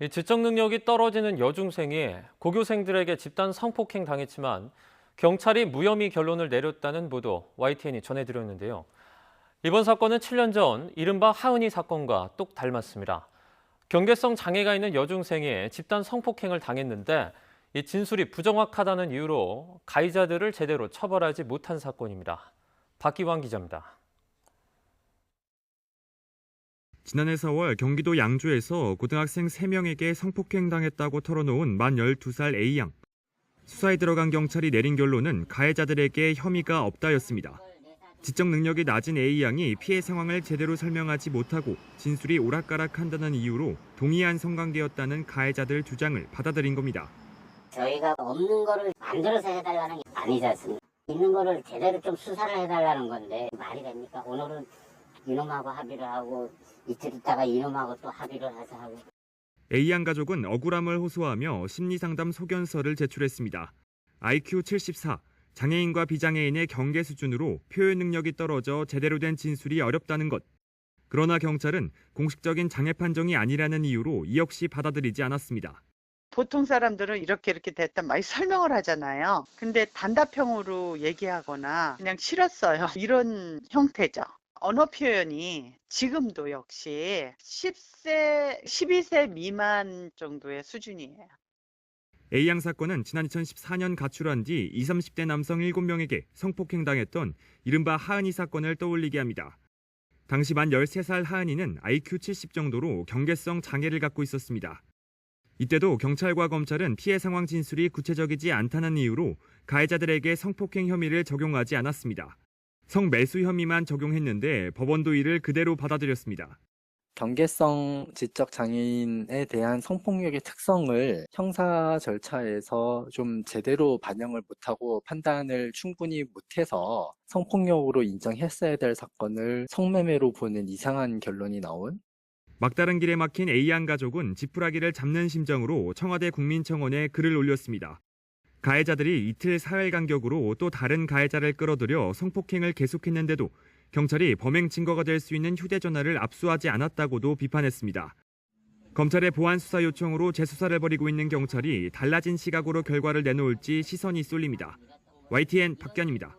이 지적 능력이 떨어지는 여중생이 고교생들에게 집단 성폭행 당했지만 경찰이 무혐의 결론을 내렸다는 보도 YTN이 전해드렸는데요. 이번 사건은 7년 전 이른바 하은이 사건과 똑 닮았습니다. 경계성 장애가 있는 여중생이 집단 성폭행을 당했는데 이 진술이 부정확하다는 이유로 가해자들을 제대로 처벌하지 못한 사건입니다. 박기환 기자입니다. 지난해 4월 경기도 양주에서 고등학생 3명에게 성폭행 당했다고 털어놓은 만 12살 A양. 수사에 들어간 경찰이 내린 결론은 가해자들에게 혐의가 없다였습니다. 지적 능력이 낮은 A양이 피해 상황을 제대로 설명하지 못하고 진술이 오락가락한다는 이유로 동의안 성관계였다는 가해자들 주장을 받아들인 겁니다. 저희가 없는 거를 만들어서 해달라는 게 아니지 않습니까? 있는 거를 제대로 좀 수사를 해달라는 건데 말이 됩니까? 오늘은 이놈하고 합의를 하고 이틀 있다가 이놈하고 또 합의를 하자 하고. A양 가족은 억울함을 호소하며 심리상담 소견서를 제출했습니다. IQ 74, 장애인과 비장애인의 경계 수준으로 표현 능력이 떨어져 제대로 된 진술이 어렵다는 것. 그러나 경찰은 공식적인 장애 판정이 아니라는 이유로 이 역시 받아들이지 않았습니다. 보통 사람들은 이렇게 됐다 많이 설명을 하잖아요. 근데 단답형으로 얘기하거나 그냥 싫었어요. 이런 형태죠. 언어 표현이 지금도 역시 10세, 12세 미만 정도의 수준이에요. A양 사건은 지난 2014년 가출한 뒤 20, 30대 남성 7명에게 성폭행당했던 이른바 하은이 사건을 떠올리게 합니다. 당시 만 13살 하은이는 IQ 70 정도로 경계성 장애를 갖고 있었습니다. 이때도 경찰과 검찰은 피해 상황 진술이 구체적이지 않다는 이유로 가해자들에게 성폭행 혐의를 적용하지 않았습니다. 성매수 혐의만 적용했는데 법원도 이를 그대로 받아들였습니다. 경계성 지적 장애인에 대한 성폭력의 특성을 형사 절차에서 좀 제대로 반영을 못하고 판단을 충분히 못해서 성폭력으로 인정했어야 될 사건을 성매매로 보는 이상한 결론이 나온. 막다른 길에 막힌 A양 가족은 지푸라기를 잡는 심정으로 청와대 국민청원에 글을 올렸습니다. 가해자들이 이틀 사흘 간격으로 또 다른 가해자를 끌어들여 성폭행을 계속했는데도 경찰이 범행 증거가 될 수 있는 휴대전화를 압수하지 않았다고도 비판했습니다. 검찰의 보안 수사 요청으로 재수사를 벌이고 있는 경찰이 달라진 시각으로 결과를 내놓을지 시선이 쏠립니다. YTN 박견입니다.